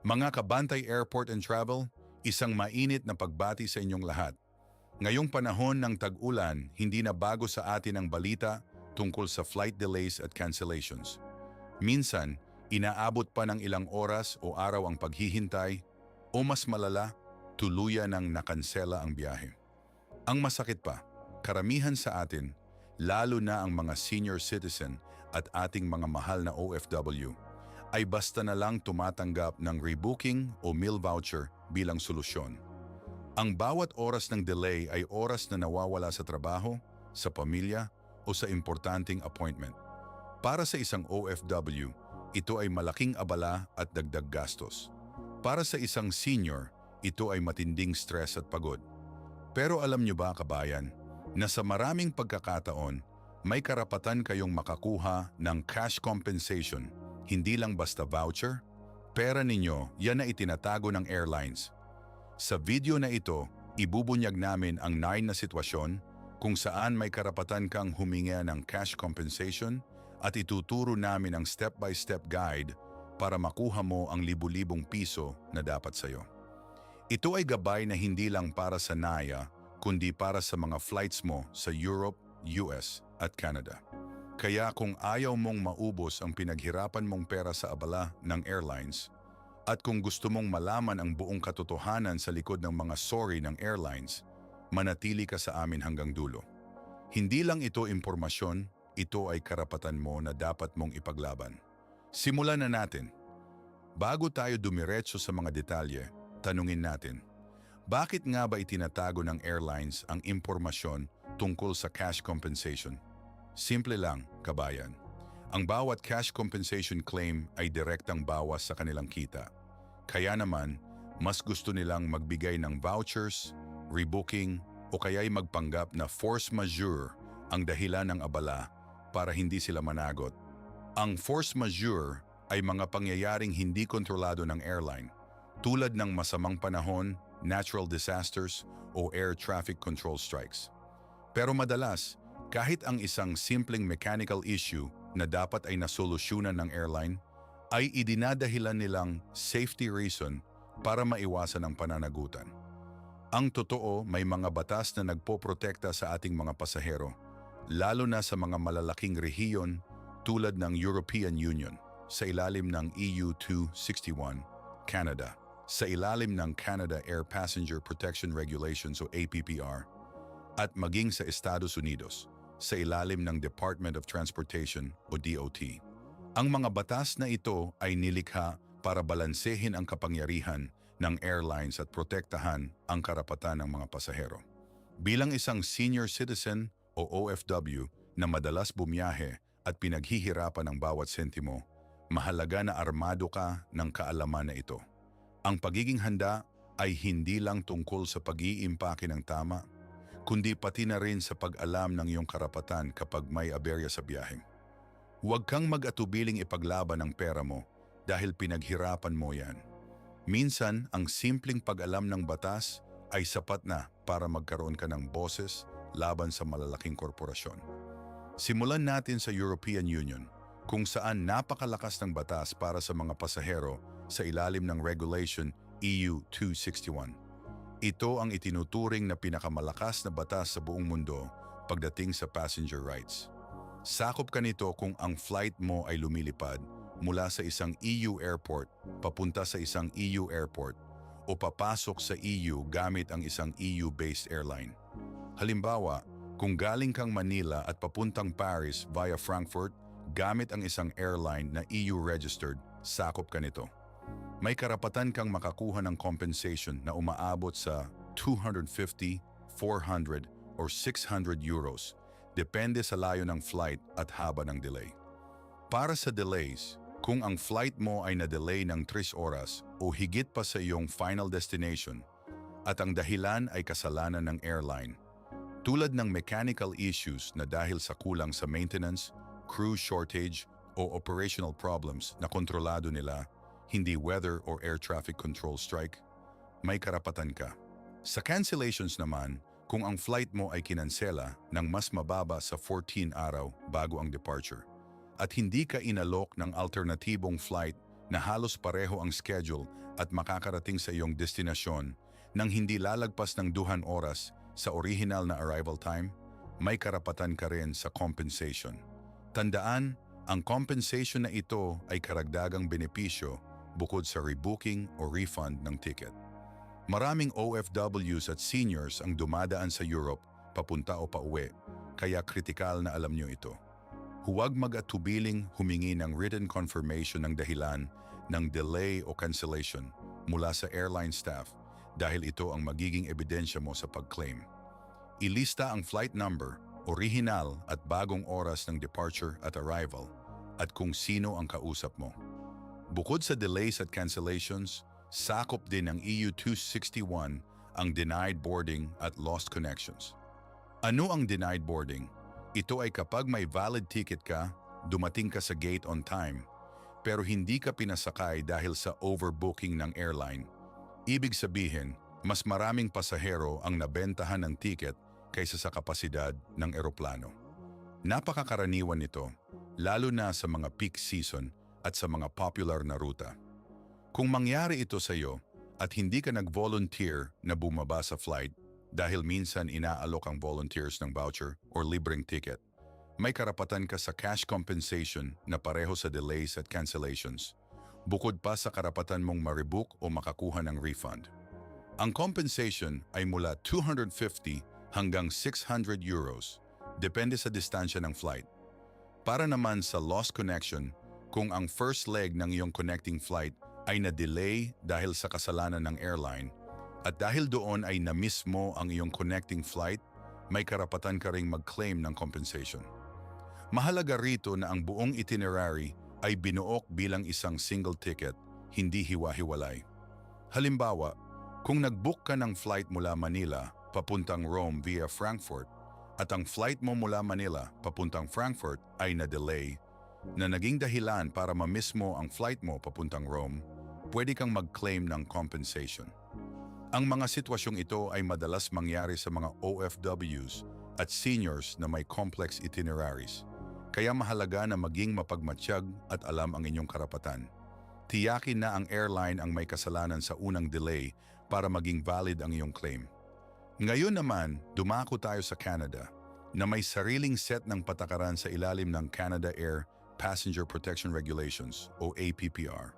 Mga kabantay airport and travel, isang mainit na pagbati sa inyong lahat. Ngayong panahon ng tag-ulan, hindi na bago sa atin ang balita tungkol sa flight delays at cancellations. Minsan, inaabot pa ng ilang oras o araw ang paghihintay o mas malala, tuluyan ng nakansela ang biyahe. Ang masakit pa, karamihan sa atin, lalo na ang mga senior citizen at ating mga mahal na OFW, ay basta na lang tumatanggap ng rebooking o meal voucher bilang solusyon. Ang bawat oras ng delay ay oras na nawawala sa trabaho, sa pamilya o sa importanteng appointment. Para sa isang OFW, ito ay malaking abala at dagdag gastos. Para sa isang senior, ito ay matinding stress at pagod. Pero alam niyo ba, kabayan, na sa maraming pagkakataon, may karapatan kayong makakuha ng cash compensation. Hindi lang basta voucher, pera ninyo, yan na itinatago ng airlines. Sa video na ito, ibubunyag namin ang 9 na sitwasyon kung saan may karapatan kang humingi ng cash compensation at ituturo namin ang step-by-step guide para makuha mo ang libu-libong piso na dapat sa'yo. Ito ay gabay na hindi lang para sa NAIA, kundi para sa mga flights mo sa Europe, US at Canada. Kaya kung ayaw mong maubos ang pinaghirapan mong pera sa abala ng airlines, at kung gusto mong malaman ang buong katotohanan sa likod ng mga sorry ng airlines, manatili ka sa amin hanggang dulo. Hindi lang ito impormasyon, ito ay karapatan mo na dapat mong ipaglaban. Simulan na natin. Bago tayo dumiretso sa mga detalye, tanungin natin, bakit nga ba itinatago ng airlines ang impormasyon tungkol sa cash compensation? Simple lang, kabayan. Ang bawat cash compensation claim ay direktang bawas sa kanilang kita. Kaya naman, mas gusto nilang magbigay ng vouchers, rebooking, o kaya'y magpanggap na force majeure ang dahilan ng abala para hindi sila managot. Ang force majeure ay mga pangyayaring hindi kontrolado ng airline, tulad ng masamang panahon, natural disasters, o air traffic control strikes. Pero madalas, kahit ang isang simpleng mechanical issue na dapat ay nasolusyunan ng airline, ay idinadahilan nilang safety reason para maiwasan ang pananagutan. Ang totoo, may mga batas na nagpoprotekta sa ating mga pasahero, lalo na sa mga malalaking rehiyon tulad ng European Union, sa ilalim ng EU 261, Canada, sa ilalim ng Canada Air Passenger Protection Regulations o APPR, at maging sa Estados Unidos, sa ilalim ng Department of Transportation o DOT. Ang mga batas na ito ay nilikha para balansehin ang kapangyarihan ng airlines at protektahan ang karapatan ng mga pasahero. Bilang isang senior citizen o OFW na madalas bumiyahe at pinaghihirapan ang bawat sentimo, mahalaga na armado ka ng kaalaman na ito. Ang pagiging handa ay hindi lang tungkol sa pag-iimpake ng tama, kundi pati na rin sa pag-alam ng iyong karapatan kapag may aberya sa biyahe. Huwag kang mag-atubiling ipaglaban ang pera mo dahil pinaghirapan mo yan. Minsan, ang simpleng pag-alam ng batas ay sapat na para magkaroon ka ng boses laban sa malalaking korporasyon. Simulan natin sa European Union, kung saan napakalakas ng batas para sa mga pasahero sa ilalim ng Regulation EU 261. Ito ang itinuturing na pinakamalakas na batas sa buong mundo pagdating sa passenger rights. Sakop ka nito kung ang flight mo ay lumilipad mula sa isang EU airport papunta sa isang EU airport o papasok sa EU gamit ang isang EU-based airline. Halimbawa, kung galing kang Manila at papuntang Paris via Frankfurt gamit ang isang airline na EU-registered, sakop ka nito. May karapatan kang makakuha ng compensation na umaabot sa 250, 400, or 600 euros, depende sa layo ng flight at haba ng delay. Para sa delays, kung ang flight mo ay na-delay ng 3 oras o higit pa sa iyong final destination at ang dahilan ay kasalanan ng airline, tulad ng mechanical issues na dahil sa kulang sa maintenance, crew shortage, o operational problems na kontrolado nila, hindi weather or air traffic control strike, may karapatan ka. Sa cancellations naman, kung ang flight mo ay kinansela ng mas mababa sa 14 araw bago ang departure, at hindi ka inalok ng alternatibong flight na halos pareho ang schedule at makakarating sa iyong destinasyon nang hindi lalagpas ng 2 oras sa original na arrival time, may karapatan ka rin sa compensation. Tandaan, ang compensation na ito ay karagdagang benepisyo bukod sa rebooking o refund ng ticket. Maraming OFWs at seniors ang dumadaan sa Europe papunta o pauwi, kaya kritikal na alam nyo ito. Huwag mag-atubiling humingi ng written confirmation ng dahilan ng delay o cancellation mula sa airline staff dahil ito ang magiging ebidensya mo sa pag-claim. Ilista ang flight number, original at bagong oras ng departure at arrival at kung sino ang kausap mo. Bukod sa delays at cancellations, sakop din ng EU 261 ang denied boarding at lost connections. Ano ang denied boarding? Ito ay kapag may valid ticket ka, dumating ka sa gate on time, pero hindi ka pinasakay dahil sa overbooking ng airline. Ibig sabihin, mas maraming pasahero ang nabentahan ng ticket kaysa sa kapasidad ng eroplano. Napakakaraniwan nito, lalo na sa mga peak season at sa mga popular na ruta. Kung mangyari ito sa iyo at hindi ka nag-volunteer na bumaba sa flight dahil minsan inaalok ang volunteers ng voucher or libreng ticket, may karapatan ka sa cash compensation na pareho sa delays at cancellations, bukod pa sa karapatan mong ma-rebook o makakuha ng refund. Ang compensation ay mula 250 hanggang 600 euros, depende sa distansya ng flight. Para naman sa lost connection, kung ang first leg ng iyong connecting flight ay na-delay dahil sa kasalanan ng airline, at dahil doon ay na-miss mo ang iyong connecting flight, may karapatan ka ring mag-claim ng compensation. Mahalaga rito na ang buong itinerary ay binuok bilang isang single ticket, hindi hiwa-hiwalay. Halimbawa, kung nag-book ka ng flight mula Manila papuntang Rome via Frankfurt at ang flight mo mula Manila papuntang Frankfurt ay na-delay, na naging dahilan para ma-miss mo ang flight mo papuntang Rome, pwede kang mag-claim ng compensation. Ang mga sitwasyong ito ay madalas mangyari sa mga OFWs at seniors na may complex itineraries. Kaya mahalaga na maging mapagmatsyag at alam ang inyong karapatan. Tiyakin na ang airline ang may kasalanan sa unang delay para maging valid ang iyong claim. Ngayon naman, dumako tayo sa Canada na may sariling set ng patakaran sa ilalim ng Canada Air Passenger Protection Regulations o APPR.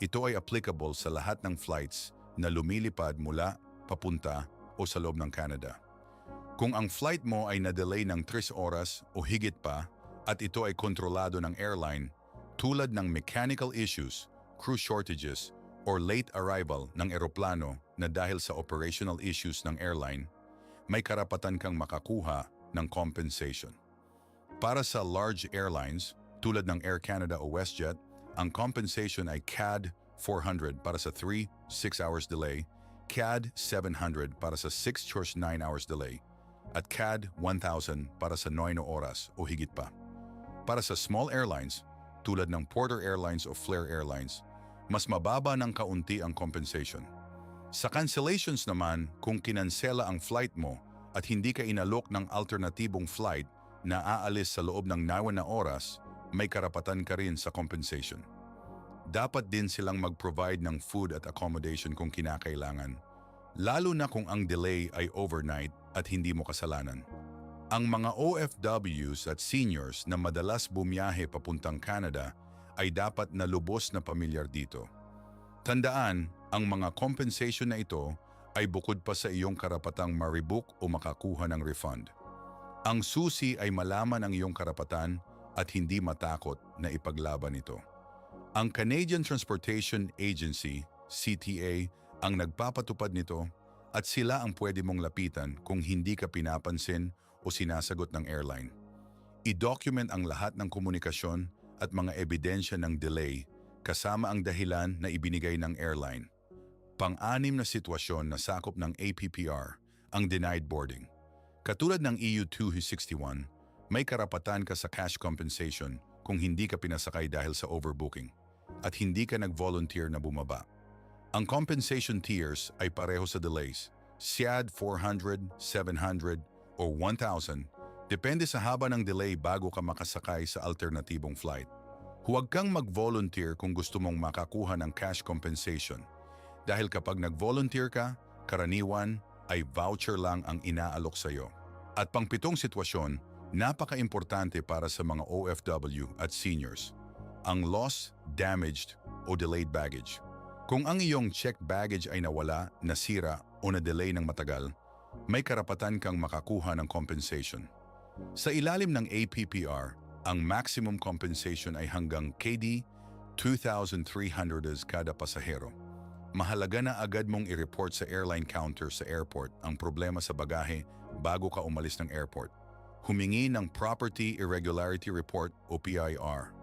Ito ay applicable sa lahat ng flights na lumilipad mula, papunta o sa loob ng Canada. Kung ang flight mo ay na-delay ng 3 oras o higit pa at ito ay kontrolado ng airline, tulad ng mechanical issues, crew shortages, or late arrival ng eroplano na dahil sa operational issues ng airline, may karapatan kang makakuha ng compensation. Para sa large airlines, tulad ng Air Canada o WestJet, ang compensation ay CAD 400 para sa 3-6 hours delay, CAD 700 para sa 6-9 hours delay, at CAD 1,000 para sa 9 oras o higit pa. Para sa small airlines, tulad ng Porter Airlines o Flair Airlines, mas mababa ng kaunti ang compensation. Sa cancellations naman, kung kinansela ang flight mo at hindi ka inalok ng alternatibong flight na aalis sa loob ng 9 na oras, may karapatan ka rin sa compensation. Dapat din silang mag-provide ng food at accommodation kung kinakailangan, lalo na kung ang delay ay overnight at hindi mo kasalanan. Ang mga OFWs at seniors na madalas bumiyahe papuntang Canada ay dapat na lubos na pamilyar dito. Tandaan, ang mga compensation na ito ay bukod pa sa iyong karapatang ma-rebook o makakuha ng refund. Ang susi ay malaman ang iyong karapatan at hindi matakot na ipaglaban ito. Ang Canadian Transportation Agency, CTA, ang nagpapatupad nito at sila ang pwede mong lapitan kung hindi ka pinapansin o sinasagot ng airline. I-document ang lahat ng komunikasyon at mga ebidensya ng delay kasama ang dahilan na ibinigay ng airline. Pang-anim na sitwasyon na sakop ng APPR, ang denied boarding. Katulad ng EU 261, may karapatan ka sa cash compensation kung hindi ka pinasakay dahil sa overbooking at hindi ka nag-volunteer na bumaba. Ang compensation tiers ay pareho sa delays, CAD 400, 700 o 1,000, depende sa haba ng delay bago ka makasakay sa alternatibong flight. Huwag kang mag-volunteer kung gusto mong makakuha ng cash compensation Dahil kapag nag-volunteer ka, karaniwan ay voucher lang ang inaalok sa iyo. At pang-pitong sitwasyon, napaka-importante para sa mga OFW at seniors, ang lost, damaged o delayed baggage. Kung ang iyong checked baggage ay nawala, nasira o na-delay ng matagal, may karapatan kang makakuha ng compensation. Sa ilalim ng APPR, ang maximum compensation ay hanggang KD 2,300 kada pasahero. Mahalaga na agad mong i-report sa airline counter sa airport ang problema sa bagahe bago ka umalis ng airport. Humingi ng Property Irregularity Report o PIR.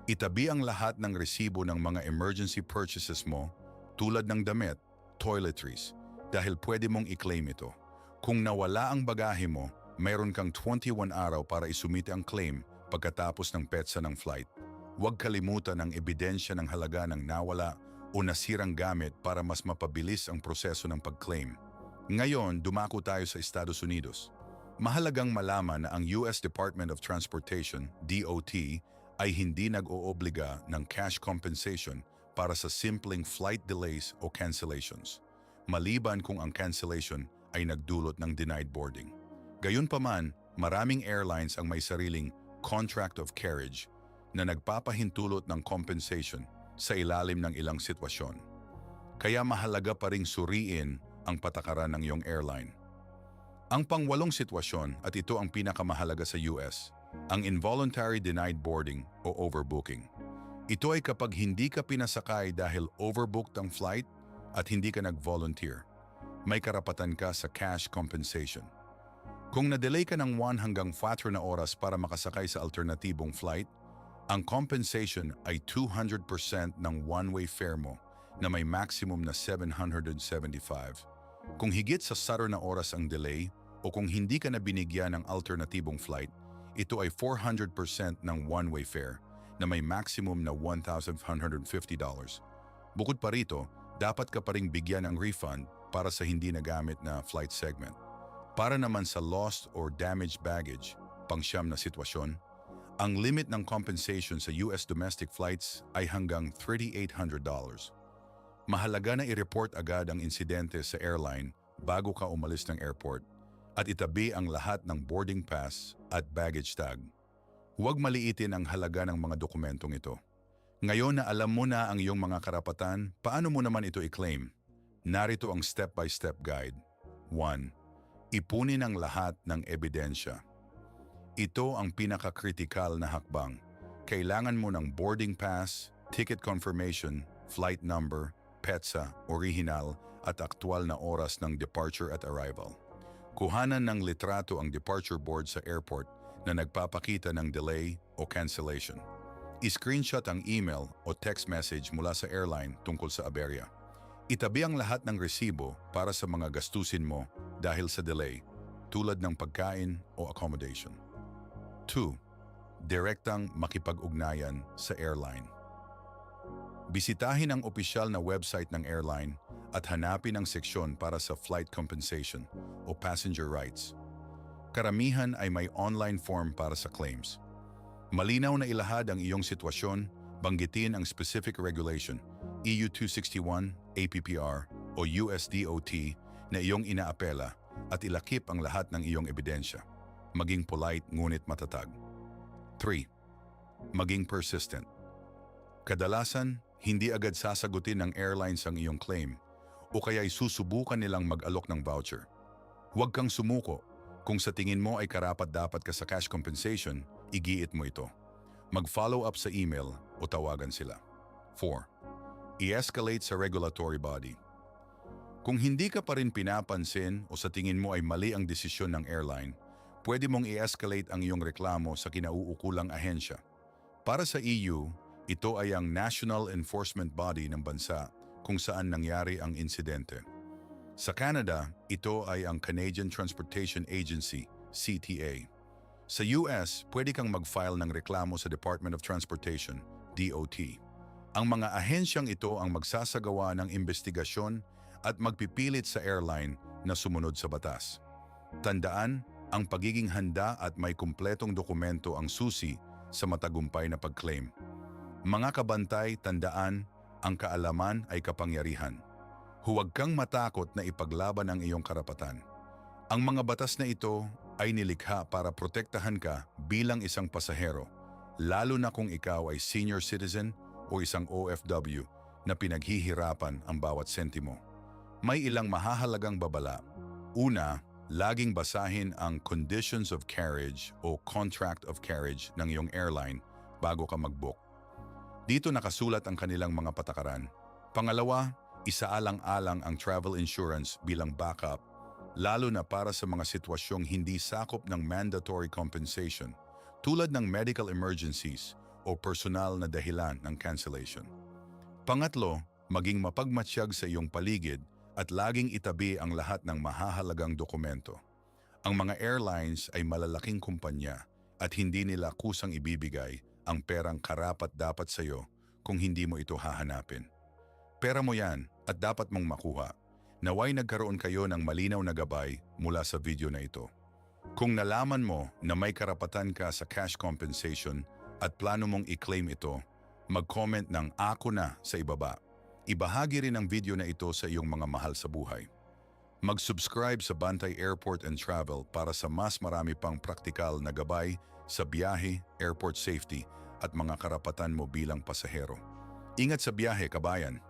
Itabi ang lahat ng resibo ng mga emergency purchases mo tulad ng damit, toiletries, dahil pwede mong i-claim ito. Kung nawala ang bagahe mo, mayroon kang 21 araw para isumite ang claim pagkatapos ng petsa ng flight. Huwag kalimutan ang ebidensya ng halaga ng nawala o nasirang gamit para mas mapabilis ang proseso ng pag-claim. Ngayon, dumako tayo sa Estados Unidos. Mahalagang malaman na ang US Department of Transportation, DOT, ay hindi nag-oobliga ng cash compensation para sa simpleng flight delays o cancellations, maliban kung ang cancellation ay nagdulot ng denied boarding. Gayunpaman, maraming airlines ang may sariling contract of carriage na nagpapahintulot ng compensation sa ilalim ng ilang sitwasyon. Kaya mahalaga pa ring suriin ang patakaran ng iyong airline. Ang pangwalong sitwasyon, at ito ang pinakamahalaga sa US, ang involuntary denied boarding o overbooking. Ito ay kapag hindi ka pinasakay dahil overbooked ang flight at hindi ka nag-volunteer. May karapatan ka sa cash compensation. Kung na-delay ka ng 1 hanggang 4 na oras para makasakay sa alternatibong flight, ang compensation ay 200% ng one-way fare mo na may maximum na $775. Kung higit sa 0 na oras ang delay o kung hindi ka na binigyan ng alternatibong flight, ito ay 400% ng one-way fare na may maximum na $1,550. Bukod pa rito, dapat ka pa ring bigyan ng refund para sa hindi nagamit na flight segment. Para naman sa lost or damaged baggage, pang-siyam na sitwasyon, ang limit ng compensation sa US domestic flights ay hanggang $3,800. Mahalaga na i-report agad ang insidente sa airline bago ka umalis ng airport at itabi ang lahat ng boarding pass at baggage tag. Huwag maliitin ang halaga ng mga dokumentong ito. Ngayon na alam mo na ang iyong mga karapatan, paano mo naman ito i-claim? Narito ang step-by-step guide. 1. Ipunin ang lahat ng ebidensya. Ito ang pinaka-critical na hakbang. Kailangan mo ng boarding pass, ticket confirmation, flight number, petsa, original at aktwal na oras ng departure at arrival. Kuhanan ng litrato ang departure board sa airport na nagpapakita ng delay o cancellation. I-screenshot ang email o text message mula sa airline tungkol sa aberya. Itabi ang lahat ng resibo para sa mga gastusin mo dahil sa delay, tulad ng pagkain o accommodation. 2. Direktang makipag-ugnayan sa airline. Bisitahin ang opisyal na website ng airline at hanapin ang seksyon para sa flight compensation o passenger rights. Karamihan ay may online form para sa claims. Malinaw na ilahad ang iyong sitwasyon, banggitin ang specific regulation, EU 261, APPR o USDOT na iyong inaapela at ilakip ang lahat ng iyong ebidensya. Maging polite ngunit matatag. 3. Maging persistent. Kadalasan, hindi agad sasagutin ng airlines ang iyong claim o kaya'y susubukan nilang mag-alok ng voucher. Huwag kang sumuko. Kung sa tingin mo ay karapat-dapat ka sa cash compensation, igiit mo ito. Mag-follow up sa email o tawagan sila. 4. I-escalate sa regulatory body. Kung hindi ka pa rin pinapansin o sa tingin mo ay mali ang desisyon ng airline, pwede mong i-escalate ang iyong reklamo sa kinauukulang ahensya. Para sa EU, ito ay ang National Enforcement Body ng bansa kung saan nangyari ang insidente. Sa Canada, ito ay ang Canadian Transportation Agency, CTA. Sa US, pwede kang mag-file ng reklamo sa Department of Transportation, DOT. Ang mga ahensyang ito ang magsasagawa ng investigasyon at magpipilit sa airline na sumunod sa batas. Tandaan, ang pagiging handa at may kumpletong dokumento ang susi sa matagumpay na pag-claim. Mga kabantay, tandaan, ang kaalaman ay kapangyarihan. Huwag kang matakot na ipaglaban ang iyong karapatan. Ang mga batas na ito ay nilikha para protektahan ka bilang isang pasahero, lalo na kung ikaw ay senior citizen o isang OFW na pinaghihirapan ang bawat sentimo. May ilang mahahalagang babala. Una, laging basahin ang Conditions of Carriage o Contract of Carriage ng iyong airline bago ka mag-book. Dito nakasulat ang kanilang mga patakaran. Pangalawa, isaalang-alang ang travel insurance bilang backup, lalo na para sa mga sitwasyong hindi sakop ng mandatory compensation tulad ng medical emergencies o personal na dahilan ng cancellation. Pangatlo, maging mapagmatsyag sa iyong paligid at laging itabi ang lahat ng mahahalagang dokumento. Ang mga airlines ay malalaking kumpanya at hindi nila kusang ibibigay ang perang karapat-dapat sa iyo kung hindi mo ito hahanapin. Pera mo yan at dapat mong makuha. Naway nagkaroon kayo ng malinaw na gabay mula sa video na ito. Kung nalaman mo na may karapatan ka sa cash compensation at plano mong i-claim ito, mag-comment ng "Ako na" sa ibaba. Ibahagi rin ang video na ito sa iyong mga mahal sa buhay. Mag-subscribe sa Bantay Airport and Travel para sa mas marami pang praktikal na gabay sa biyahe, airport safety at mga karapatan mo bilang pasahero. Ingat sa biyahe, kabayan!